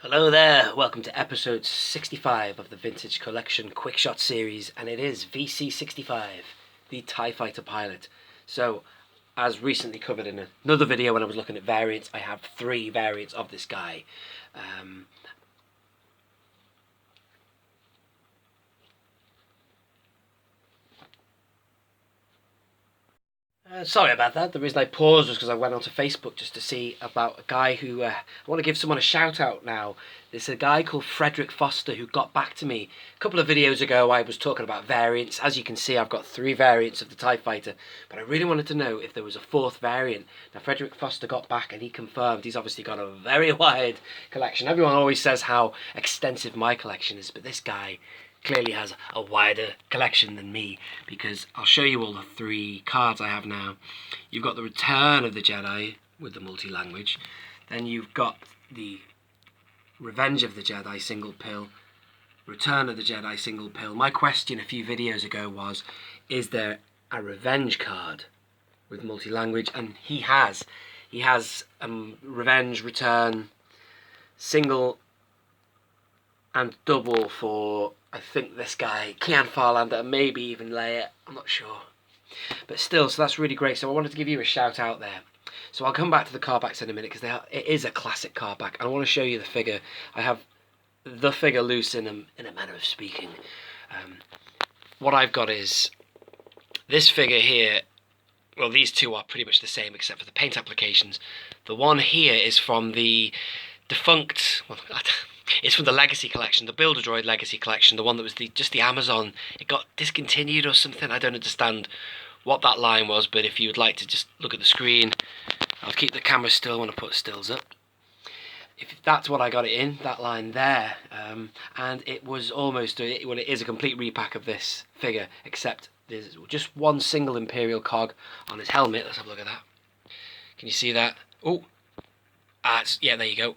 Hello there, welcome to episode 65 of the Vintage Collection Quick Shot series, and it is VC65, the TIE Fighter pilot. So, as recently covered in another video when I was looking at variants, I have 3 variants of this guy. Sorry about that. The reason I paused was because I went onto Facebook just to see about a guy who I want to give someone a shout out now. There's a guy called Frederick Foster who got back to me a couple of videos ago. I was talking about variants. As you can see, I've got 3 variants of the TIE Fighter, but I really wanted to know if there was a 4th variant. Now, Frederick Foster got back and he confirmed he's obviously got a very wide collection. Everyone always says how extensive my collection is, but this guy clearly has a wider collection than me, because I'll show you all the 3 cards I have now. You've got the Return of the Jedi with the multi-language, then you've got the Revenge of the Jedi single pill, Return of the Jedi single pill. My question a few videos ago was, is there a Revenge card with multi-language? And he has Revenge, Return, single and double for, I think, this guy, Kian Farlander, and maybe even Leia, I'm not sure. But still, so that's really great. So I wanted to give you a shout out there. So I'll come back to the cardbacks in a minute, because it is a classic cardback. And I want to show you the figure. I have the figure loose in a manner of speaking. What I've got is this figure here. Well, these two are pretty much the same except for the paint applications. The one here is from the defunct, well, it's from the Legacy Collection, the Build-A-Droid Legacy Collection, the one that was just the Amazon. It got discontinued or something. I don't understand what that line was, but if you would like to just look at the screen, I'll keep the camera still when I put stills up. If that's what I got it in, that line there, and it was almost, well, it is a complete repack of this figure, except there's just one single Imperial cog on his helmet. Let's have a look at that. Can you see that? Oh, yeah, there you go.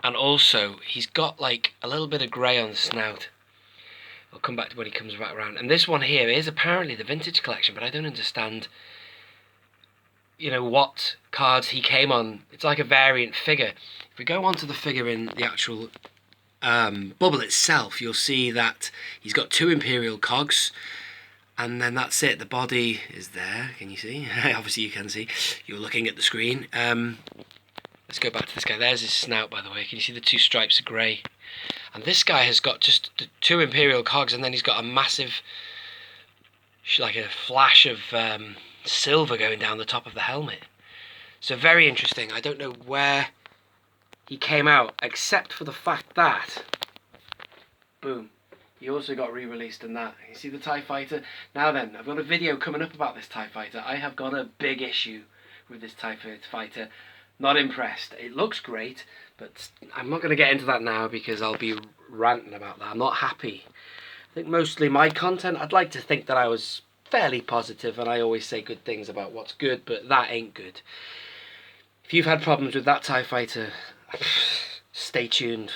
And also, he's got like a little bit of grey on the snout. I'll come back to when he comes back around. And this one here is apparently the Vintage Collection, but I don't understand, you know, what cards he came on. It's like a variant figure. If we go onto the figure in the actual bubble itself, you'll see that he's got 2 Imperial cogs. And then that's it. The body is there. Can you see? Obviously you can see. You're looking at the screen. Let's go back to this guy. There's his snout, by the way. Can you see the 2 stripes of grey? And this guy has got just the 2 Imperial cogs, and then he's got a massive, like a flash of silver going down the top of the helmet. So very interesting. I don't know where he came out, except for the fact that, boom, he also got re-released in that. You see the TIE Fighter? Now then, I've got a video coming up about this TIE Fighter. I have got a big issue with this TIE Fighter. Not impressed. It looks great, but I'm not going to get into that now because I'll be ranting about that. I'm not happy. I think mostly my content, I'd like to think that I was fairly positive, and I always say good things about what's good, but that ain't good. If you've had problems with that TIE Fighter, stay tuned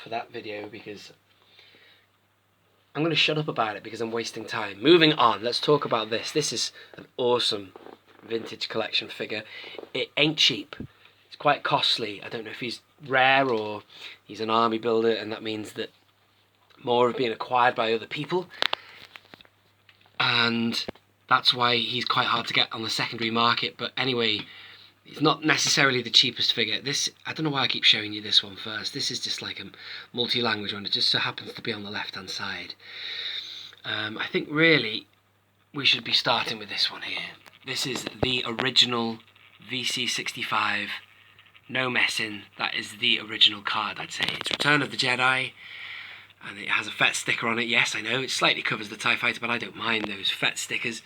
for that video, because I'm going to shut up about it because I'm wasting time. Moving on, let's talk about this. This is an awesome Vintage Collection figure. It ain't cheap. It's quite costly. I don't know if he's rare or he's an army builder, and that means that more are being acquired by other people, and that's why he's quite hard to get on the secondary market. But anyway, it's not necessarily the cheapest figure. This, I don't know why I keep showing you this one first. This is just like a multi-language one. It just so happens to be on the left-hand side. I think really we should be starting with this one here. This is the original VC65, no messing. That is the original card, I'd say. It's Return of the Jedi, and it has a FET sticker on it. Yes, I know, it slightly covers the TIE Fighter, but I don't mind those FET stickers.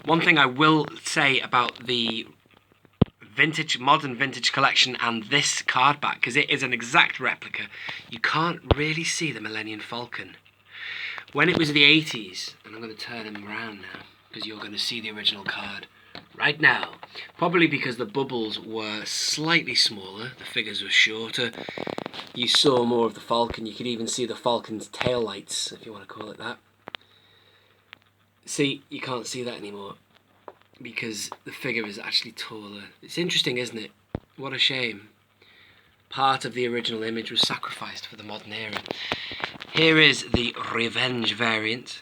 One thing I will say about the modern vintage collection and this card back, because it is an exact replica, you can't really see the Millennium Falcon. When it was the 80s, and I'm going to turn him around now, because you're going to see the original card right now. Probably because the bubbles were slightly smaller, the figures were shorter. You saw more of the Falcon. You could even see the Falcon's tail lights, if you want to call it that. See, you can't see that anymore because the figure is actually taller. It's interesting, isn't it? What a shame. part of the original image was sacrificed for the modern era. Here is the Revenge variant.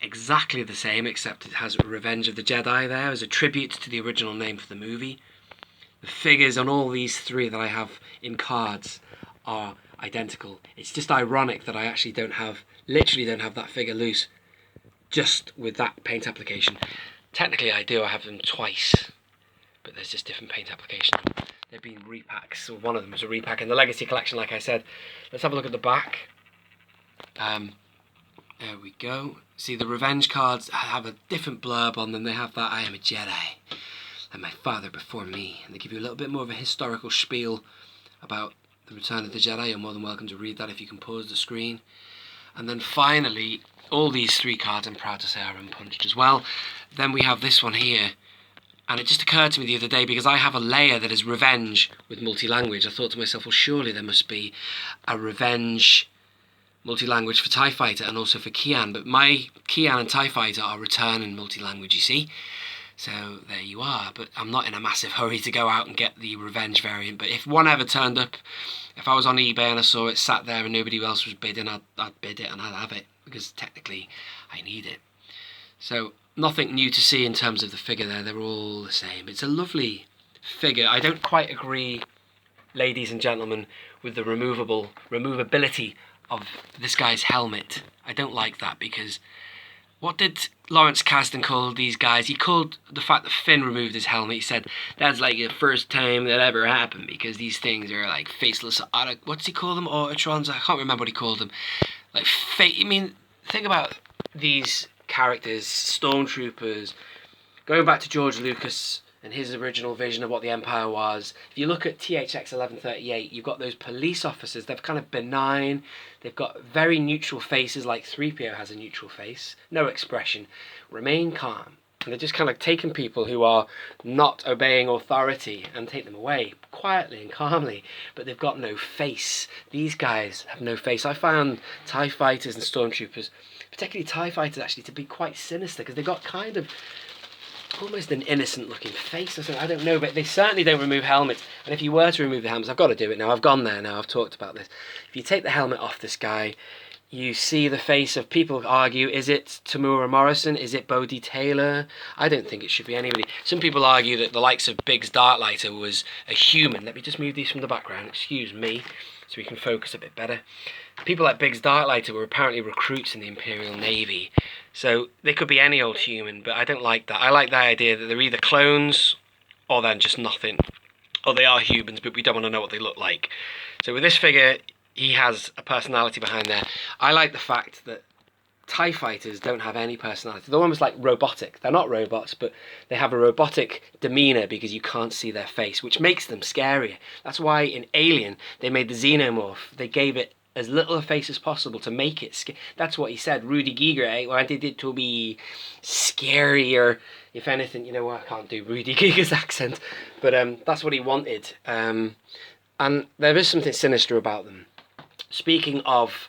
Exactly the same, except it has Revenge of the Jedi there as a tribute to the original name for the movie. The figures on all these three that I have in cards are identical. It's just ironic that I actually literally don't have that figure loose, just with that paint application. Technically I do, I have them twice, but there's just different paint application. They've been repacks, or one of them was a repack in the Legacy collection, like I said. Let's have a look at the back. There we go. See, the Revenge cards have a different blurb on them. They have that I am a Jedi, and my father before me. And they give you a little bit more of a historical spiel about the Return of the Jedi. You're more than welcome to read that if you can pause the screen. And then finally, all these three cards, I'm proud to say, are unpunched as well. Then we have this one here. And it just occurred to me the other day, because I have a layer that is Revenge with multi-language. I thought to myself, well, surely there must be a Revenge multi-language for TIE Fighter and also for Kian. But my Kian and TIE Fighter are Return and multi-language, you see. So there you are. But I'm not in a massive hurry to go out and get the Revenge variant. But if one ever turned up, if I was on eBay and I saw it sat there and nobody else was bidding, I'd bid it and I'd have it, because technically I need it. So nothing new to see in terms of the figure there. They're all the same. It's a lovely figure. I don't quite agree, ladies and gentlemen, with the removability of this guy's helmet. I don't like that, because what did Lawrence Kasdan call these guys? He called the fact that Finn removed his helmet, he said that's like the first time that ever happened, because these things are like faceless, what's he call them? Autotrons? I can't remember what he called them. Like, I mean, think about these characters, stormtroopers, going back to George Lucas and his original vision of what the Empire was. If you look at THX 1138, you've got those police officers. They're kind of benign. They've got very neutral faces, like 3PO has a neutral face. No expression. Remain calm. And they're just kind of taking people who are not obeying authority and take them away quietly and calmly. But they've got no face. These guys have no face. I found TIE Fighters and Stormtroopers, particularly TIE Fighters, actually, to be quite sinister, because they've got kind of almost an innocent looking face or something. I don't know, but they certainly don't remove helmets. And if you were to remove the helmets, I've got to do it now, I've gone there now, I've talked about this. If you take the helmet off this guy, you see the face of, people argue, is it Tamura Morrison? Is it Bodhi Taylor? I don't think it should be anybody. Some people argue that the likes of Biggs Darklighter was a human. Let me just move these from the background, excuse me, so we can focus a bit better. People like Biggs Darklighter were apparently recruits in the Imperial Navy. So they could be any old human, but I don't like that. I like the idea that they're either clones or then just nothing. Or they are humans, but we don't want to know what they look like. So with this figure, he has a personality behind there. I like the fact that TIE Fighters don't have any personality. They're almost like robotic. They're not robots, but they have a robotic demeanour because you can't see their face, which makes them scarier. That's why in Alien, they made the Xenomorph. They gave it as little a face as possible to make it scary. That's what he said. Rudy Giger, wanted it to be scarier. If anything, you know what, I can't do Rudy Giger's accent, but that's what he wanted. And there is something sinister about them. Speaking of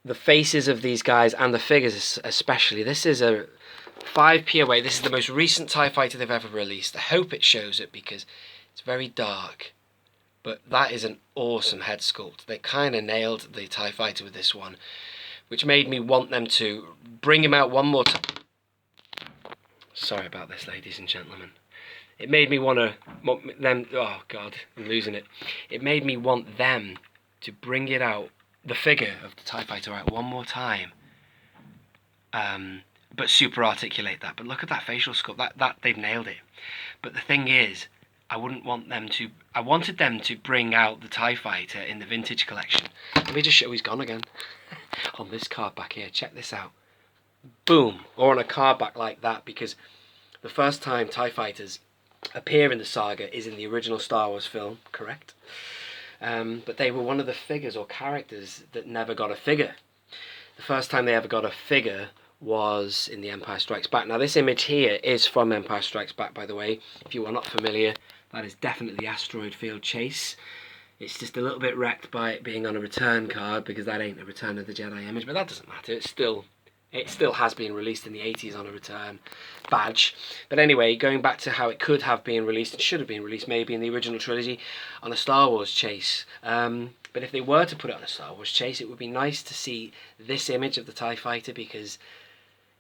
the faces of these guys and the figures especially, this is a 5 POA. This is the most recent TIE Fighter they've ever released. I hope it shows it because it's very dark. But that is an awesome head sculpt. They kind of nailed the TIE Fighter with this one, which made me want them to bring him out one more time. Sorry about this, ladies and gentlemen. It made me want them, oh God, I'm losing it. It made me want them to bring it out, the figure of the TIE Fighter out one more time. But super articulate that. But look at that facial sculpt, that they've nailed it. But the thing is, I wanted them to bring out the TIE Fighter in the vintage collection. Let me just show, he's gone again. On this card back here, check this out. Boom, or on a card back like that, because the first time TIE Fighters appear in the saga is in the original Star Wars film, correct? But they were one of the figures or characters that never got a figure. The first time they ever got a figure was in The Empire Strikes Back. Now this image here is from Empire Strikes Back, by the way, if you are not familiar. That is definitely the asteroid field chase. It's just a little bit wrecked by it being on a return card, because that ain't a Return of the Jedi image, but that doesn't matter. It's still It still has been released in the 80s on a return badge. But anyway, going back to how it could have been released, it should have been released maybe in the original trilogy on a Star Wars chase. But if they were to put it on a Star Wars chase, it would be nice to see this image of the TIE Fighter, because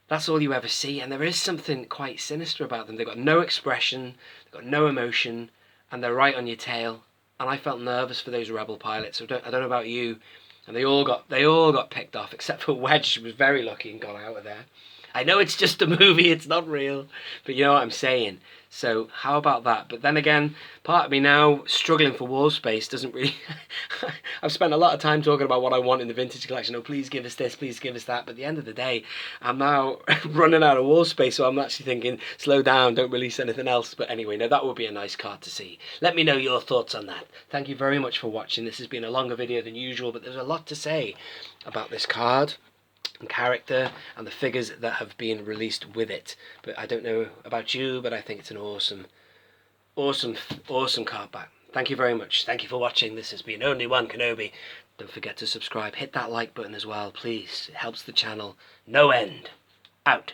that's all you ever see, and there is something quite sinister about them. They've got no expression, they've got no emotion, and they're right on your tail. And I felt nervous for those Rebel pilots. I don't know about you. And they all got picked off, except for Wedge, who was very lucky and got out of there. I know it's just a movie, it's not real, but you know what I'm saying. So how about that? But then again, part of me now struggling for wall space doesn't really... I've spent a lot of time talking about what I want in the vintage collection. Oh, please give us this, please give us that. But at the end of the day, I'm now running out of wall space, so I'm actually thinking, slow down, don't release anything else. But anyway, no, that would be a nice card to see. Let me know your thoughts on that. Thank you very much for watching. This has been a longer video than usual, but there's a lot to say about this card and character and the figures that have been released with it. But I don't know about you, but I think it's an awesome card back. Thank you very much. Thank you for watching. This has been Only One Kenobi. Don't forget to subscribe. Hit that like button as well, please. It helps the channel no end. Out.